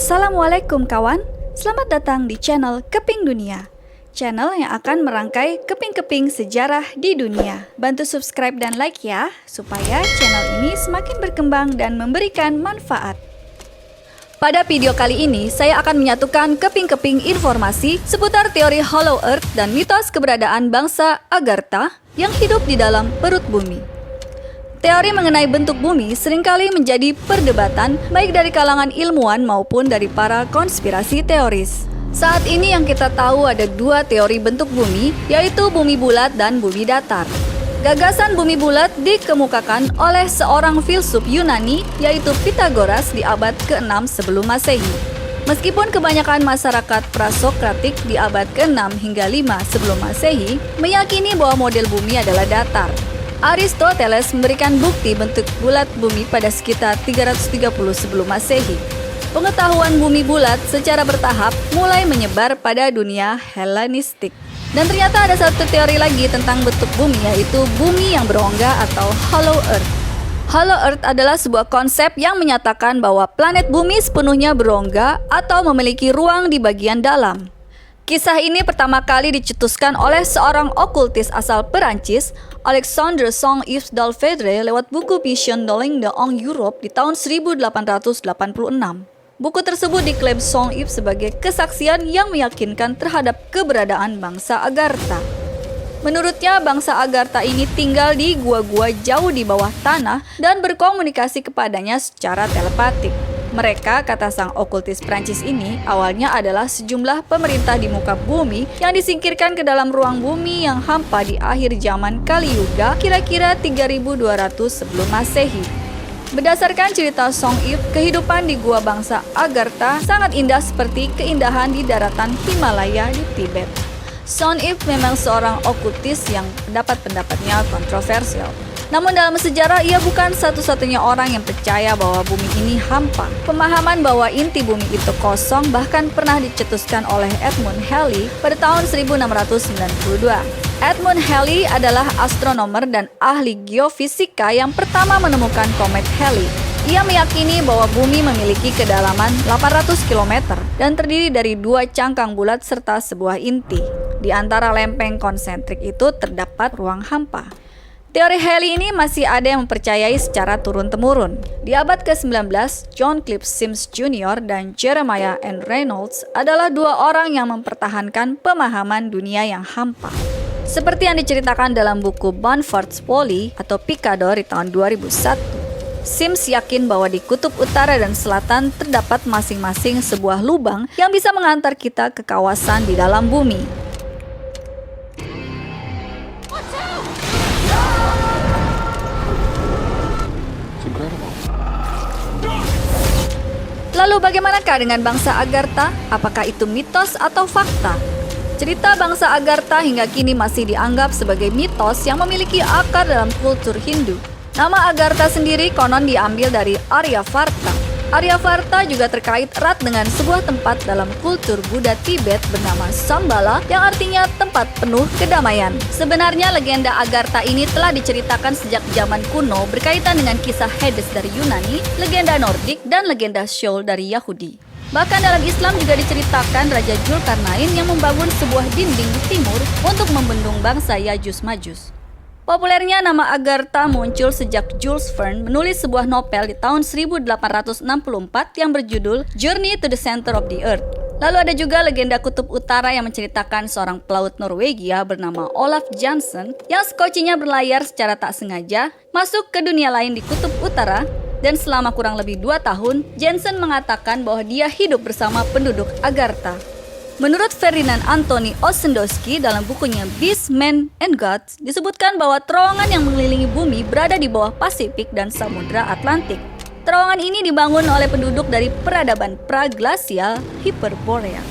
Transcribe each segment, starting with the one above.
Assalamualaikum kawan, selamat datang di channel Keping Dunia. Channel yang akan merangkai keping-keping sejarah di dunia. Bantu subscribe dan like ya, supaya channel ini semakin berkembang dan memberikan manfaat. Pada video kali ini, saya akan menyatukan keping-keping informasi seputar teori Hollow Earth dan mitos keberadaan bangsa Agartha yang hidup di dalam perut bumi. Teori mengenai bentuk bumi seringkali menjadi perdebatan baik dari kalangan ilmuwan maupun dari para konspirasi teoris. Saat ini yang kita tahu ada dua teori bentuk bumi, yaitu bumi bulat dan bumi datar. Gagasan bumi bulat dikemukakan oleh seorang filsuf Yunani, yaitu Pythagoras di abad ke-6 sebelum Masehi. Meskipun kebanyakan masyarakat prasokratik di abad ke-6 hingga 5 sebelum Masehi meyakini bahwa model bumi adalah datar. Aristoteles memberikan bukti bentuk bulat bumi pada sekitar 330 sebelum Masehi. Pengetahuan bumi bulat secara bertahap mulai menyebar pada dunia Helenistik. Dan ternyata ada satu teori lagi tentang bentuk bumi, yaitu bumi yang berongga atau Hollow Earth. Hollow Earth adalah sebuah konsep yang menyatakan bahwa planet bumi sepenuhnya berongga atau memiliki ruang di bagian dalam. Kisah ini pertama kali dicetuskan oleh seorang okultis asal Perancis, Alexandre Saint-Yves d'Alphedre, lewat buku Vision de l'Inde en Europe di tahun 1886. Buku tersebut diklaim Saint-Yves sebagai kesaksian yang meyakinkan terhadap keberadaan bangsa Agartha. Menurutnya, bangsa Agartha ini tinggal di gua-gua jauh di bawah tanah dan berkomunikasi kepadanya secara telepatik. Mereka, kata sang okultis Prancis ini, awalnya adalah sejumlah pemerintah di muka bumi yang disingkirkan ke dalam ruang bumi yang hampa di akhir zaman Kali Yuga, kira-kira 3200 sebelum Masehi. Berdasarkan cerita Saint-Yves, kehidupan di gua bangsa Agartha sangat indah seperti keindahan di daratan Himalaya di Tibet. Saint-Yves memang seorang okultis yang pendapat-pendapatnya kontroversial. Namun dalam sejarah ia bukan satu-satunya orang yang percaya bahwa bumi ini hampa. Pemahaman bahwa inti bumi itu kosong bahkan pernah dicetuskan oleh Edmund Halley pada tahun 1692. Edmund Halley adalah astronomer dan ahli geofisika yang pertama menemukan komet Halley. Ia meyakini bahwa bumi memiliki kedalaman 800 km dan terdiri dari dua cangkang bulat serta sebuah inti. Di antara lempeng konsentrik itu terdapat ruang hampa. Teori Halley ini masih ada yang mempercayai secara turun-temurun. Di abad ke-19, John Cliff Sims Jr. dan Jeremiah N. Reynolds adalah dua orang yang mempertahankan pemahaman dunia yang hampa. Seperti yang diceritakan dalam buku Bamford's Folly atau Picador di tahun 2001. Sims yakin bahwa di kutub utara dan selatan terdapat masing-masing sebuah lubang yang bisa mengantar kita ke kawasan di dalam bumi. Lalu bagaimanakah dengan bangsa Agartha? Apakah itu mitos atau fakta? Cerita bangsa Agartha hingga kini masih dianggap sebagai mitos yang memiliki akar dalam kultur Hindu. Nama Agartha sendiri konon diambil dari Aryavarta. Aryavarta juga terkait erat dengan sebuah tempat dalam kultur Buddha Tibet bernama Shambhala yang artinya tempat penuh kedamaian. Sebenarnya legenda Agartha ini telah diceritakan sejak zaman kuno berkaitan dengan kisah Hades dari Yunani, legenda Nordik, dan legenda Sheol dari Yahudi. Bahkan dalam Islam juga diceritakan Raja Zulkarnain yang membangun sebuah dinding di timur untuk membendung bangsa Yajus Majus. Populernya nama Agartha muncul sejak Jules Verne menulis sebuah novel di tahun 1864 yang berjudul Journey to the Center of the Earth. Lalu ada juga legenda kutub utara yang menceritakan seorang pelaut Norwegia bernama Olaf Jansen yang skocinya berlayar secara tak sengaja masuk ke dunia lain di kutub utara, dan selama kurang lebih 2 tahun, Jansen mengatakan bahwa dia hidup bersama penduduk Agartha. Menurut Ferdinand Anthony Ossendowski dalam bukunya Beasts, Men, and Gods, disebutkan bahwa terowongan yang mengelilingi bumi berada di bawah Pasifik dan Samudra Atlantik. Terowongan ini dibangun oleh penduduk dari peradaban praglasial Hyperborea.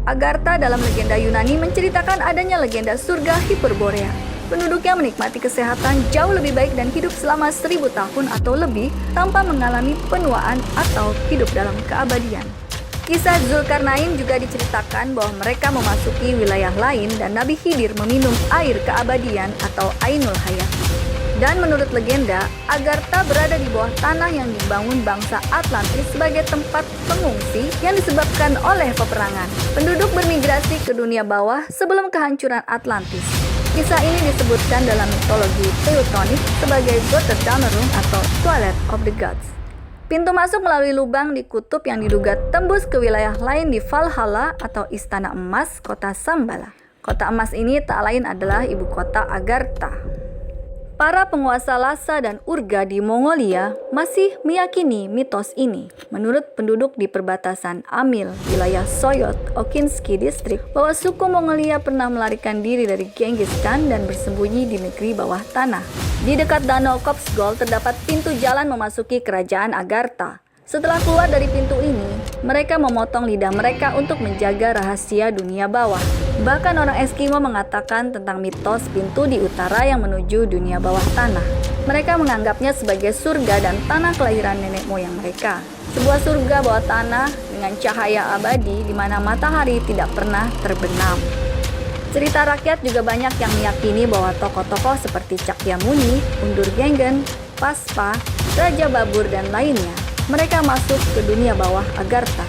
Agartha dalam legenda Yunani menceritakan adanya legenda surga Hyperborea. Penduduknya menikmati kesehatan jauh lebih baik dan hidup selama 1000 tahun atau lebih tanpa mengalami penuaan atau hidup dalam keabadian. Kisah Zulkarnain juga diceritakan bahwa mereka memasuki wilayah lain dan Nabi Khidir meminum air keabadian atau Ainul Hayat. Dan menurut legenda, Agartha berada di bawah tanah yang dibangun bangsa Atlantis sebagai tempat pengungsi yang disebabkan oleh peperangan. Penduduk bermigrasi ke dunia bawah sebelum kehancuran Atlantis. Kisah ini disebutkan dalam mitologi Teutonic sebagai Götterdämmerung atau Twilight of the Gods. Pintu masuk melalui lubang di kutub yang diduga tembus ke wilayah lain di Valhalla atau Istana Emas, kota Shambhala. Kota emas ini tak lain adalah ibu kota Agartha. Para penguasa Lhasa dan Urga di Mongolia masih meyakini mitos ini. Menurut penduduk di perbatasan Amil, wilayah Soyot, Okinsky District, bahwa suku Mongolia pernah melarikan diri dari Genghis Khan dan bersembunyi di negeri bawah tanah. Di dekat danau Kopsgol terdapat pintu jalan memasuki kerajaan Agartha. Setelah keluar dari pintu ini, mereka memotong lidah mereka untuk menjaga rahasia dunia bawah. Bahkan orang Eskimo mengatakan tentang mitos pintu di utara yang menuju dunia bawah tanah. Mereka menganggapnya sebagai surga dan tanah kelahiran nenek moyang mereka. Sebuah surga bawah tanah dengan cahaya abadi di mana matahari tidak pernah terbenam. Cerita rakyat juga banyak yang meyakini bahwa tokoh-tokoh seperti Cakyamuni, Undur Genggen, Paspa, Raja Babur, dan lainnya mereka masuk ke dunia bawah Agartha.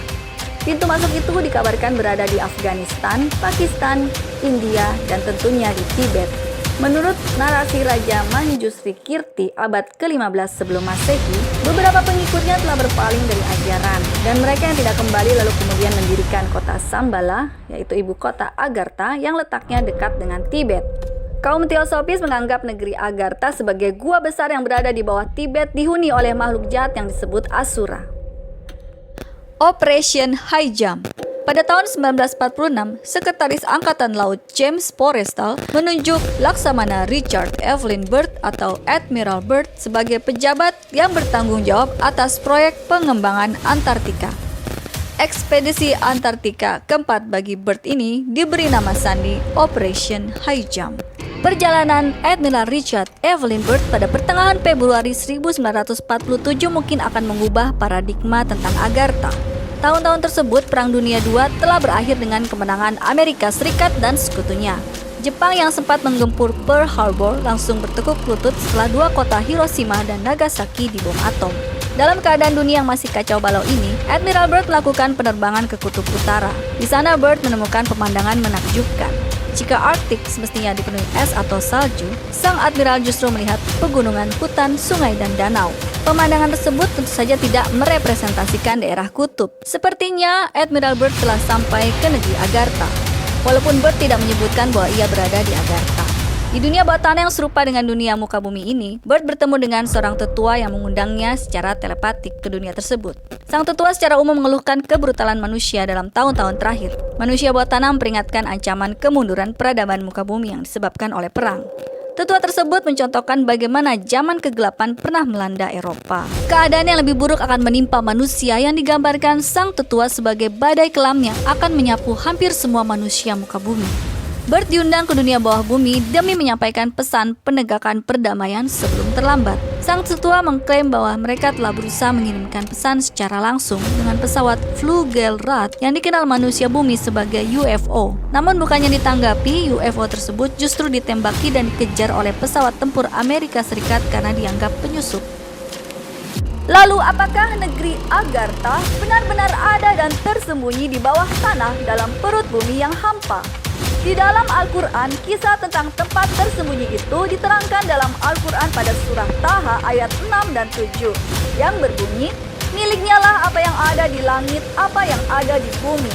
Pintu masuk itu dikabarkan berada di Afghanistan, Pakistan, India, dan tentunya di Tibet. Menurut narasi Raja Manjusri Kirti abad ke-15 sebelum Masehi, beberapa pengikutnya telah berpaling dari ajaran, dan mereka yang tidak kembali lalu kemudian mendirikan kota Shambhala, yaitu ibu kota Agartha yang letaknya dekat dengan Tibet. Kaum teosofis menganggap negeri Agartha sebagai gua besar yang berada di bawah Tibet dihuni oleh makhluk jahat yang disebut Asura. Operation High Jump. Pada tahun 1946, Sekretaris Angkatan Laut James Forrestal menunjuk Laksamana Richard Evelyn Byrd atau Admiral Byrd sebagai pejabat yang bertanggung jawab atas proyek pengembangan Antartika. Ekspedisi Antartika keempat bagi Byrd ini diberi nama sandi Operation High Jump. Perjalanan Admiral Richard Evelyn Byrd pada pertengahan Februari 1947 mungkin akan mengubah paradigma tentang Agartha. Tahun-tahun tersebut, Perang Dunia II telah berakhir dengan kemenangan Amerika Serikat dan sekutunya. Jepang yang sempat menggempur Pearl Harbor langsung bertekuk lutut setelah dua kota Hiroshima dan Nagasaki dibom atom. Dalam keadaan dunia yang masih kacau balau ini, Admiral Byrd melakukan penerbangan ke Kutub Utara. Di sana Byrd menemukan pemandangan menakjubkan. Jika Arktik semestinya dipenuhi es atau salju, sang admiral justru melihat pegunungan, hutan, sungai, dan danau. Pemandangan tersebut tentu saja tidak merepresentasikan daerah kutub. Sepertinya Admiral Byrd telah sampai ke negeri Agartha, walaupun Byrd tidak menyebutkan bahwa ia berada di Agartha. Di dunia bawah tanah yang serupa dengan dunia muka bumi ini, Byrd bertemu dengan seorang tetua yang mengundangnya secara telepatik ke dunia tersebut. Sang tetua secara umum mengeluhkan kebrutalan manusia dalam tahun-tahun terakhir. Manusia bawah tanah memperingatkan ancaman kemunduran peradaban muka bumi yang disebabkan oleh perang. Tetua tersebut mencontohkan bagaimana zaman kegelapan pernah melanda Eropa. Keadaan yang lebih buruk akan menimpa manusia yang digambarkan sang tetua sebagai badai kelam yang akan menyapu hampir semua manusia muka bumi. Byrd diundang ke dunia bawah bumi demi menyampaikan pesan penegakan perdamaian sebelum terlambat. Sang tetua mengklaim bahwa mereka telah berusaha mengirimkan pesan secara langsung dengan pesawat Flugelrad yang dikenal manusia bumi sebagai UFO. Namun bukannya ditanggapi, UFO tersebut justru ditembaki dan dikejar oleh pesawat tempur Amerika Serikat karena dianggap penyusup. Lalu apakah negeri Agartha benar-benar ada dan tersembunyi di bawah tanah dalam perut bumi yang hampa? Di dalam Al-Quran, kisah tentang tempat tersembunyi itu diterangkan dalam Al-Quran pada surah Taha ayat 6 dan 7 yang berbunyi, "Miliknya lah apa yang ada di langit, apa yang ada di bumi,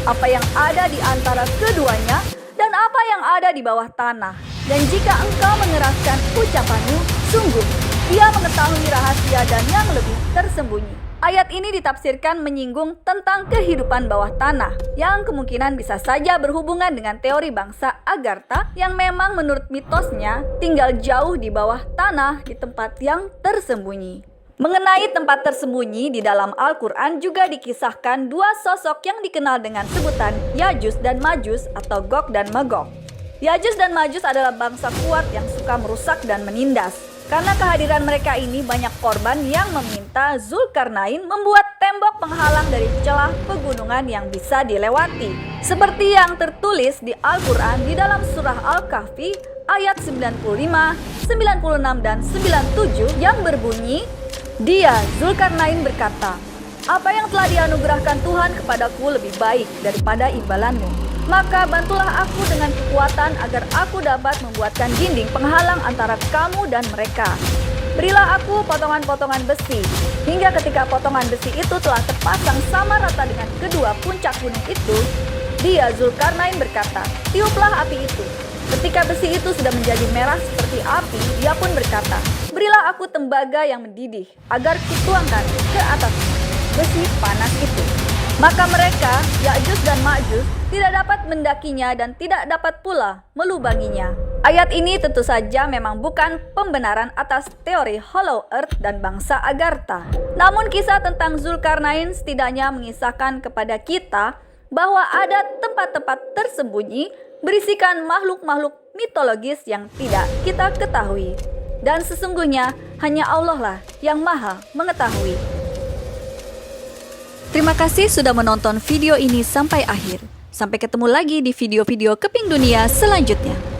apa yang ada di antara keduanya, dan apa yang ada di bawah tanah. Dan jika engkau mengeraskan ucapanmu, sungguh Dia mengetahui rahasia dan yang lebih tersembunyi." Ayat ini ditafsirkan menyinggung tentang kehidupan bawah tanah yang kemungkinan bisa saja berhubungan dengan teori bangsa Agartha yang memang menurut mitosnya tinggal jauh di bawah tanah di tempat yang tersembunyi. Mengenai tempat tersembunyi di dalam Al-Quran juga dikisahkan dua sosok yang dikenal dengan sebutan Yajus dan Majus atau Gog dan Magog. Yajus dan Majus adalah bangsa kuat yang suka merusak dan menindas. Karena kehadiran mereka ini banyak korban yang meminta Zulkarnain membuat tembok penghalang dari celah pegunungan yang bisa dilewati. Seperti yang tertulis di Al-Quran di dalam surah Al-Kahfi ayat 95, 96, dan 97 yang berbunyi, Dia, Zulkarnain berkata, apa yang telah dianugerahkan Tuhan kepadaku lebih baik daripada imbalanmu. Maka bantulah aku dengan kekuatan agar aku dapat membuatkan dinding penghalang antara kamu dan mereka. Berilah aku potongan-potongan besi, hingga ketika potongan besi itu telah terpasang sama rata dengan kedua puncak gunung itu, Dia, Zulkarnain berkata, tiuplah api itu. Ketika besi itu sudah menjadi merah seperti api, dia pun berkata, berilah aku tembaga yang mendidih, agar kutuangkan ke atas besi panas itu. Maka mereka, Ya'juj dan Ma'juj, tidak dapat mendakinya dan tidak dapat pula melubanginya. Ayat ini tentu saja memang bukan pembenaran atas teori Hollow Earth dan bangsa Agartha. Namun kisah tentang Zulkarnain setidaknya mengisahkan kepada kita bahwa ada tempat-tempat tersembunyi berisikan makhluk-makhluk mitologis yang tidak kita ketahui. Dan sesungguhnya hanya Allah lah yang maha mengetahui. Terima kasih sudah menonton video ini sampai akhir. Sampai ketemu lagi di video-video Keping Dunia selanjutnya.